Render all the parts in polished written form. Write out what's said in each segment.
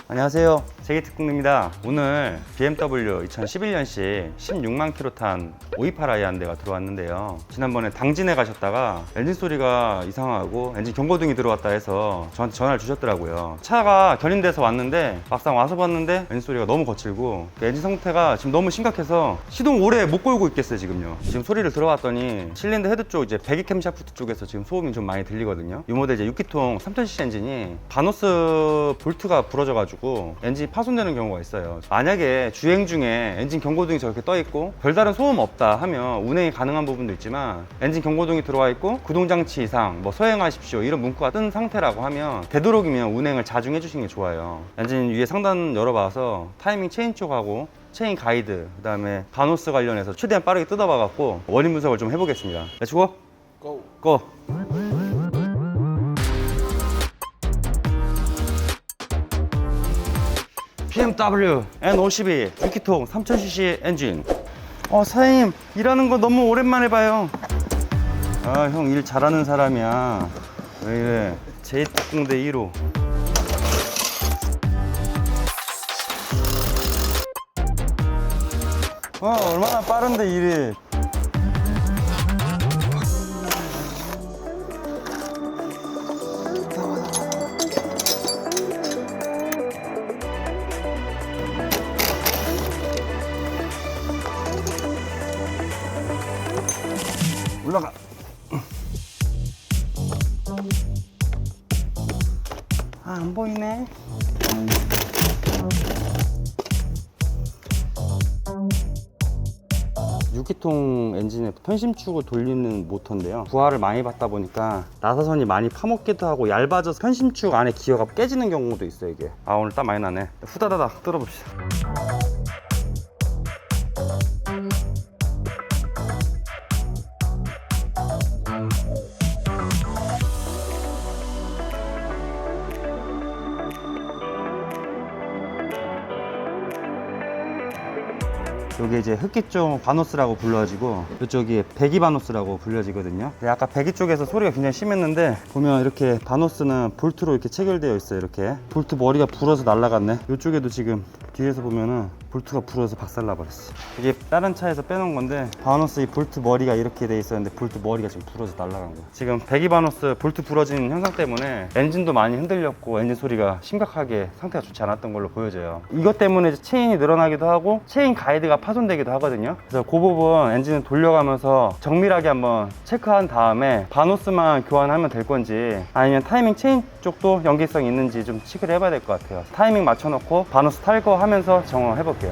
안녕하세요, 제기특공입니다. 오늘 BMW 2011년식 16만 킬로 탄 528i 한 대가 들어왔는데요. 지난번에 당진에 가셨다가 엔진 소리가 이상하고 엔진 경고등이 들어왔다 해서 저한테 전화를 주셨더라고요. 차가 견인돼서 왔는데 막상 와서 봤는데 엔진 소리가 너무 거칠고 엔진 상태가 지금 너무 심각해서 시동 오래 못 걸고 있겠어요. 지금 소리를 들어봤더니 실린더 헤드 쪽 이제 배기 캠샤프트 쪽에서 지금 소음이 좀 많이 들리거든요. 이 모델 이제 6기통 3000cc 엔진이 바노스 볼트가 부러져가지고 엔진이 파손되는 경우가 있어요. 만약에 주행 중에 엔진 경고등이 저렇게 떠 있고 별다른 소음 없다 하면 운행이 가능한 부분도 있지만 엔진 경고등이 들어와 있고 구동장치 이상 뭐 서행하십시오 이런 문구가 뜬 상태라고 하면 되도록이면 운행을 자중해 주시는 게 좋아요. 엔진 위에 상단 열어봐서 타이밍 체인 쪽하고 체인 가이드, 그 다음에 바노스 관련해서 최대한 빠르게 뜯어봐 갖고 원인 분석을 좀 해보겠습니다. 렛츠고! 고! BMW N52 6기통 3000cc 엔진. 사장님 일하는 거 너무 오랜만에 봐요. 형 일 잘하는 사람이야. 왜 이래? 제이특공대 1호. 얼마나 빠른데 일이. 올라가. 안 보이네. 유기통 엔진에 편심축을 돌리는 모터인데요. 부하를 많이 받다 보니까 나사선이 많이 파먹기도 하고 얇아져서 편심축 안에 기어가 깨지는 경우도 있어요. 이게 오늘 땀 많이 나네. 후다다닥 뚫어봅시다. 여기 이제 흡기 쪽 바노스라고 불러지고 이쪽이 배기 바노스라고 불려지거든요. 아까 배기 쪽에서 소리가 굉장히 심했는데 보면 이렇게 바노스는 볼트로 이렇게 체결되어 있어요. 이렇게 볼트 머리가 불어서 날아갔네. 이쪽에도 지금 뒤에서 보면은 볼트가 불어서 박살나 버렸어. 이게 다른 차에서 빼놓은 건데 바노스 이 볼트 머리가 이렇게 돼 있었는데 볼트 머리가 지금 불어서 날아간 거야. 지금 배기 바노스 볼트 부러진 현상 때문에 엔진도 많이 흔들렸고 엔진 소리가 심각하게 상태가 좋지 않았던 걸로 보여져요. 이것 때문에 체인이 늘어나기도 하고 체인 가이드가 파손되기도 하거든요. 그래서 그 부분 엔진을 돌려가면서 정밀하게 한번 체크한 다음에 바노스만 교환하면 될 건지 아니면 타이밍 체인 쪽도 연기성이 있는지 좀 체크를 해봐야 될 것 같아요. 타이밍 맞춰놓고 바노스 탈거하면서 점검해볼게요.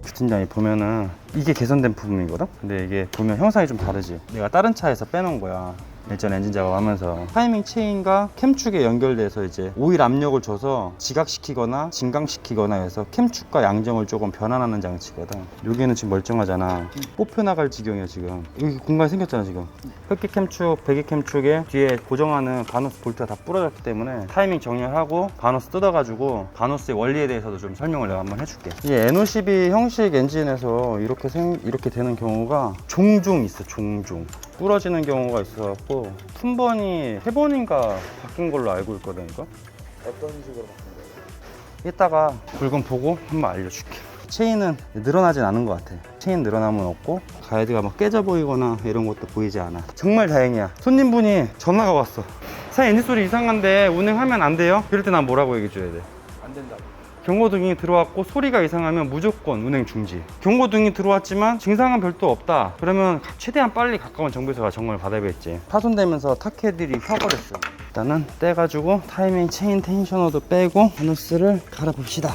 부팅장이 보면은 이게 개선된 부분이거든? 근데 이게 보면 형상이 좀 다르지? 내가 다른 차에서 빼놓은 거야. 일전 엔진 작업하면서 타이밍 체인과 캠축에 연결돼서 이제 오일 압력을 줘서 지각시키거나 진강시키거나 해서 캠축과 양정을 조금 변환하는 장치거든. 여기는 지금 멀쩡하잖아. 뽑혀 나갈 지경이야 지금. 여기 공간이 생겼잖아 지금. 흡기 캠축, 배기 캠축에 뒤에 고정하는 바노스 볼트가 다 부러졌기 때문에 타이밍 정렬하고 바노스 뜯어가지고 바노스의 원리에 대해서도 좀 설명을 내가 한번 해줄게. 이 N52 형식 엔진에서 이렇게 되는 경우가 종종 있어. 종종 부러지는 경우가 있어갖고 품번이 3번인가 바뀐 걸로 알고 있거든. 이거 어떤 식으로 바꾼 거예요? 이따가 붉은 보고 한번 알려줄게. 체인은 늘어나진 않은 것 같아. 체인 늘어남은 없고 가이드가 막 깨져 보이거나 이런 것도 보이지 않아. 정말 다행이야. 손님분이 전화가 왔어. 사장님 엔진 소리 이상한데 운행하면 안 돼요? 이럴 때 난 뭐라고 얘기해 줘야 돼? 안 된다고. 경고등이 들어왔고 소리가 이상하면 무조건 운행 중지. 경고등이 들어왔지만 증상은 별도 없다 그러면 최대한 빨리 가까운 정비소가 점검을 받아야겠지. 파손되면서 타켓들이 켜버렸어. 일단은 떼가지고 타이밍 체인 텐셔너도 빼고 바노스를 갈아봅시다.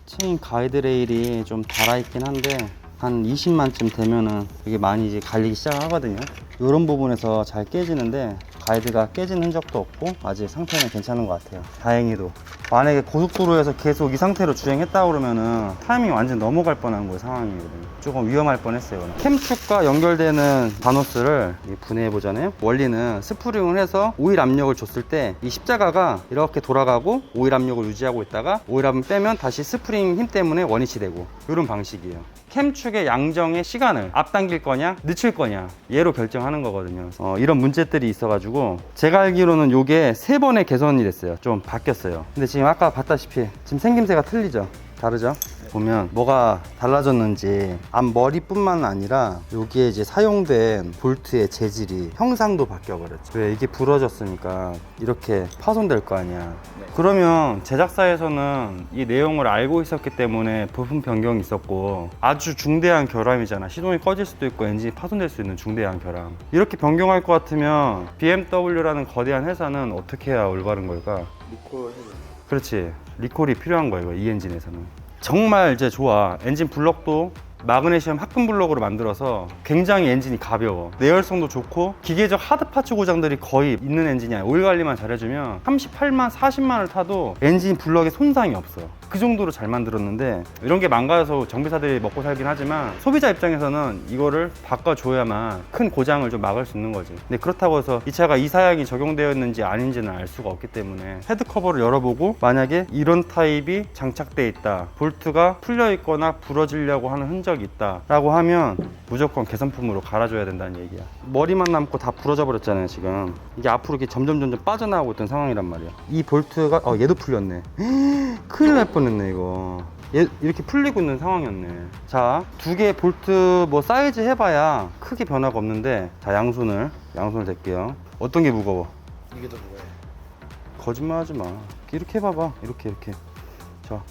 체인 가이드 레일이 좀 달아있긴 한데 한 20만쯤 되면은 이게 많이 이제 갈리기 시작하거든요. 이런 부분에서 잘 깨지는데 가이드가 깨진 흔적도 없고 아직 상태는 괜찮은 것 같아요. 다행히도. 만약에 고속도로에서 계속 이 상태로 주행했다 그러면은 타이밍이 완전 넘어갈 뻔한 거예요, 상황이거든요. 조금 위험할 뻔했어요. 캠축과 연결되는 바노스를 분해해 보잖아요. 원리는 스프링을 해서 오일 압력을 줬을 때 이 십자가가 이렇게 돌아가고 오일 압력을 유지하고 있다가 오일 압력 빼면 다시 스프링 힘 때문에 원위치 되고, 이런 방식이에요. 캠축의 양정의 시간을 앞당길 거냐 늦출 거냐 얘로 결정하는 거거든요. 이런 문제들이 있어가지고 제가 알기로는 요게 3번의 개선이 됐어요. 좀 바뀌었어요. 근데 지금 아까 봤다시피 지금 생김새가 틀리죠? 다르죠? 보면 뭐가 달라졌는지 앞머리뿐만 아니라 여기에 이제 사용된 볼트의 재질이 형상도 바뀌어 버렸죠. 왜? 이게 부러졌으니까 이렇게 파손될 거 아니야. 그러면 제작사에서는 이 내용을 알고 있었기 때문에 부품 변경이 있었고, 아주 중대한 결함이잖아. 시동이 꺼질 수도 있고 엔진이 파손될 수 있는 중대한 결함. 이렇게 변경할 것 같으면 BMW라는 거대한 회사는 어떻게 해야 올바른 걸까? 리콜 해줘. 그렇지, 리콜이 필요한 거예요, 이 엔진에서는. 정말 이제 좋아. 엔진 블럭도 마그네슘 합금 블럭으로 만들어서 굉장히 엔진이 가벼워. 내열성도 좋고 기계적 하드 파츠 고장들이 거의 있는 엔진이야. 오일 관리만 잘해주면 38만, 40만을 타도 엔진 블럭에 손상이 없어. 그 정도로 잘 만들었는데, 이런 게 망가져서 정비사들이 먹고 살긴 하지만 소비자 입장에서는 이거를 바꿔줘야만 큰 고장을 좀 막을 수 있는 거지. 근데 그렇다고 해서 이 차가 이 사양이 적용되어 있는지 아닌지는 알 수가 없기 때문에 헤드 커버를 열어보고 만약에 이런 타입이 장착돼 있다, 볼트가 풀려 있거나 부러지려고 하는 흔적이 있다 라고 하면 무조건 개선품으로 갈아줘야 된다는 얘기야. 머리만 남고 다 부러져 버렸잖아요. 지금 이게 앞으로 이렇게 점점 빠져나가고 있던 상황이란 말이야. 이 볼트가 얘도 풀렸네. 큰일 날 뻔했네 이거. 얘 이렇게 풀리고 있는 상황이었네. 자, 2개 볼트 뭐 사이즈 해봐야 크게 변화가 없는데, 자, 양손을 댈게요. 어떤 게 무거워? 이게 더 무거워요. 거짓말 하지 마. 이렇게 해봐봐. 이렇게. 자,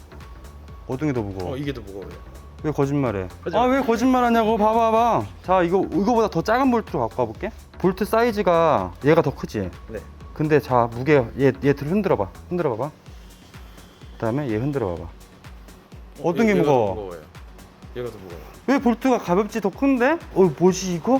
어떤 게 더 무거워? 이게 더 무거워요. 왜 거짓말해? 하지마. 왜 거짓말하냐고. 봐봐. 자, 이거보다 더 작은 볼트로 갖고 와볼게. 볼트 사이즈가 얘가 더 크지? 네. 근데 자, 무게 얘 흔들어봐. 흔들어봐봐. 그다음에 얘 흔들어봐봐. 어떤 게 얘가 더 무거워? 무거워요. 얘가 더 무거워요. 왜 볼트가 가볍지? 더 큰데? 뭐지 이거?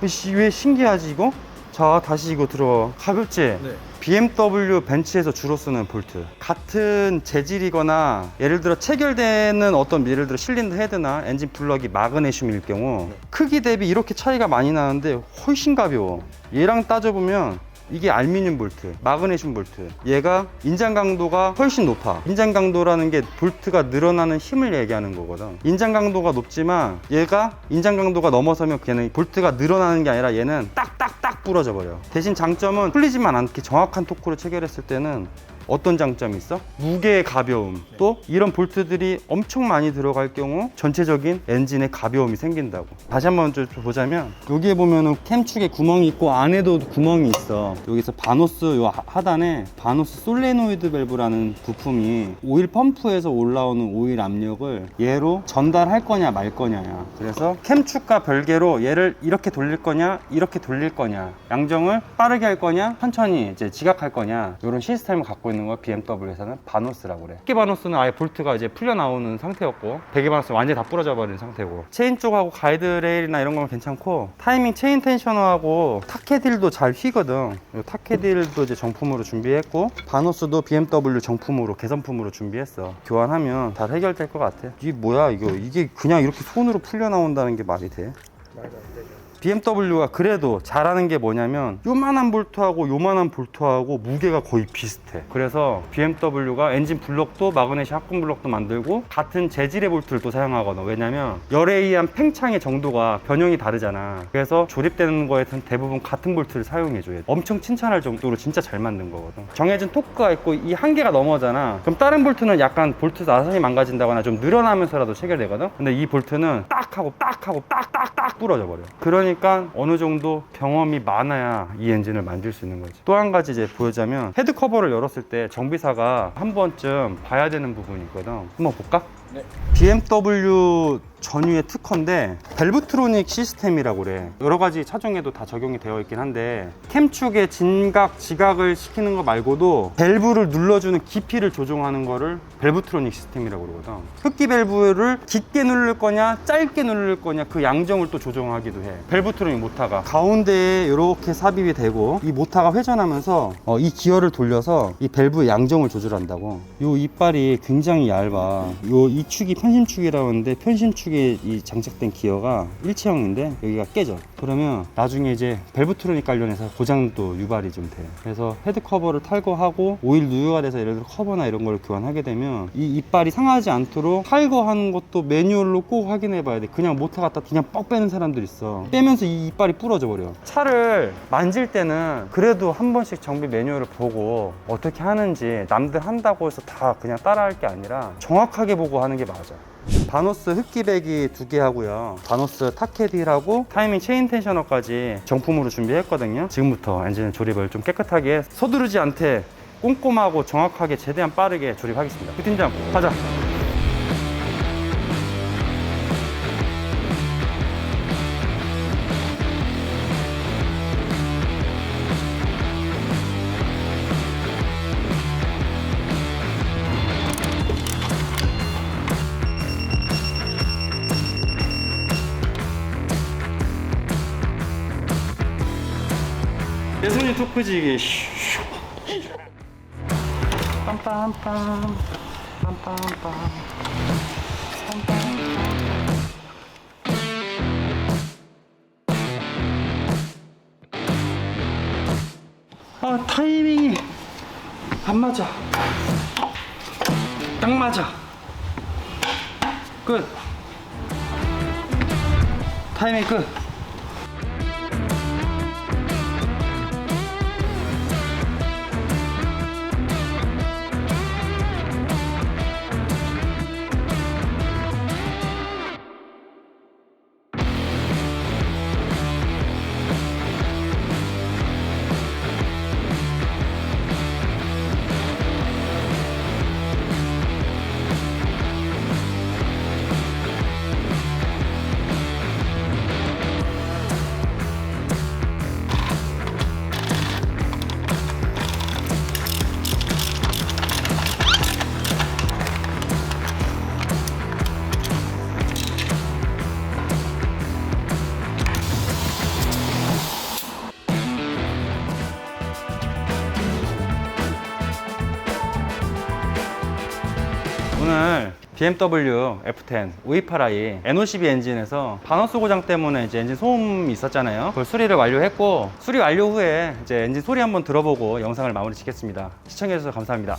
왜 신기하지 이거? 자, 다시 이거 들어. 가볍지? 네. BMW 벤츠에서 주로 쓰는 볼트. 같은 재질이거나 예를 들어 체결되는 어떤, 예를 들어 실린더 헤드나 엔진 블럭이 마그네슘일 경우 크기 대비 이렇게 차이가 많이 나는데 훨씬 가벼워. 얘랑 따져보면 이게 알루미늄 볼트, 마그네슘 볼트. 얘가 인장 강도가 훨씬 높아. 인장 강도라는 게 볼트가 늘어나는 힘을 얘기하는 거거든. 인장 강도가 높지만 얘가 인장 강도가 넘어서면 걔는 볼트가 늘어나는 게 아니라 얘는 딱딱딱 부러져 버려. 대신 장점은 풀리지만 않게 정확한 토크로 체결했을 때는 어떤 장점이 있어? 무게의 가벼움. 또 이런 볼트들이 엄청 많이 들어갈 경우 전체적인 엔진의 가벼움이 생긴다고. 다시 한번 좀 보자면, 여기에 보면은 캠축에 구멍이 있고 안에도 구멍이 있어. 여기서 바노스, 요 하단에 바노스 솔레노이드 밸브라는 부품이 오일 펌프에서 올라오는 오일 압력을 얘로 전달할 거냐 말 거냐야. 그래서 캠축과 별개로 얘를 이렇게 돌릴 거냐 이렇게 돌릴 거냐, 양정을 빠르게 할 거냐 천천히 이제 지각할 거냐, 이런 시스템을 갖고 있는 걸 BMW에서는 바노스라고 그래. 베개 바노스는 아예 볼트가 이제 풀려 나오는 상태였고, 베개 바노스는 완전히 다 부러져 버린 상태고, 체인 쪽하고 가이드 레일이나 이런 건 괜찮고, 타이밍 체인 텐셔너하고 타케딜도 잘 휘거든. 타케딜도 이제 정품으로 준비했고, 바노스도 BMW 정품으로 개선품으로 준비했어. 교환하면 다 해결될 것 같아. 이게 뭐야 이게 그냥 이렇게 손으로 풀려 나온다는 게 말이 돼? 말도 안 되죠. BMW가 그래도 잘하는 게 뭐냐면, 요만한 볼트하고 요만한 볼트하고 무게가 거의 비슷해. 그래서 BMW가 엔진 블럭도 마그네슘 합금 블럭도 만들고 같은 재질의 볼트를 또 사용하거든. 왜냐면 열에 의한 팽창의 정도가 변형이 다르잖아. 그래서 조립되는 거에 대부분 같은 볼트를 사용해줘야 돼. 엄청 칭찬할 정도로 진짜 잘 만든 거거든. 정해진 토크가 있고 이 한계가 넘어잖아. 그럼 다른 볼트는 약간 볼트 나선이 망가진다거나 좀 늘어나면서라도 체결되거든. 근데 이 볼트는 딱 하고 딱딱 부러져 버려. 그러니까 어느 정도 경험이 많아야 이 엔진을 만들 수 있는 거지. 또 한 가지 이제 보여자면, 헤드 커버를 열었을 때 정비사가 한 번쯤 봐야 되는 부분이 있거든. 한번 볼까? 네. BMW 전유의 특허인데 밸브트로닉 시스템이라고 그래. 여러 가지 차종에도 다 적용이 되어 있긴 한데 캠축의 진각, 지각을 시키는 거 말고도 밸브를 눌러주는 깊이를 조정하는 거를 밸브트로닉 시스템이라고 그러거든. 흡기 밸브를 깊게 누를 거냐 짧게 누를 거냐 그 양정을 또 조정하기도 해. 밸브트로닉 모터가 가운데에 이렇게 삽입이 되고 이 모터가 회전하면서 이 기어를 돌려서 이 밸브의 양정을 조절한다고. 요 이빨이 굉장히 얇아. 이 축이 편심축이라고 하는데 편심축에 이 장착된 기어가 일체형인데 여기가 깨져. 그러면 나중에 이제 밸브트로닉 관련해서 고장도 유발이 좀 돼. 그래서 헤드 커버를 탈거하고 오일 누유가 돼서 예를 들어 커버나 이런 걸 교환하게 되면 이 이빨이 상하지 않도록 탈거하는 것도 매뉴얼로 꼭 확인해 봐야 돼. 그냥 모터 갖다 그냥 뻑 빼는 사람들 있어. 빼면서 이 이빨이 부러져 버려. 차를 만질 때는 그래도 한 번씩 정비 매뉴얼을 보고 어떻게 하는지 남들 한다고 해서 다 그냥 따라할 게 아니라 정확하게 보고 하는 게 맞아. 바노스 흡기배기 2개 하고요. 바노스 타켓1하고 타이밍 체인 텐셔너까지 정품으로 준비했거든요. 지금부터 엔진 조립을 좀 깨끗하게 서두르지 않게 꼼꼼하고 정확하게 최대한 빠르게 조립하겠습니다. 그 팀장 가자. 내 손이 토크지 이게. 빰빰빰 빰빰빰 아 타이밍이 안 맞아. 딱 맞아. 끝. 타이밍 끝. 오늘 BMW F10 528i N52 엔진에서 바너스 고장 때문에 이제 엔진 소음이 있었잖아요. 그걸 수리를 완료했고, 수리 완료 후에 이제 엔진 소리 한번 들어보고 영상을 마무리 짓겠습니다. 시청해주셔서 감사합니다.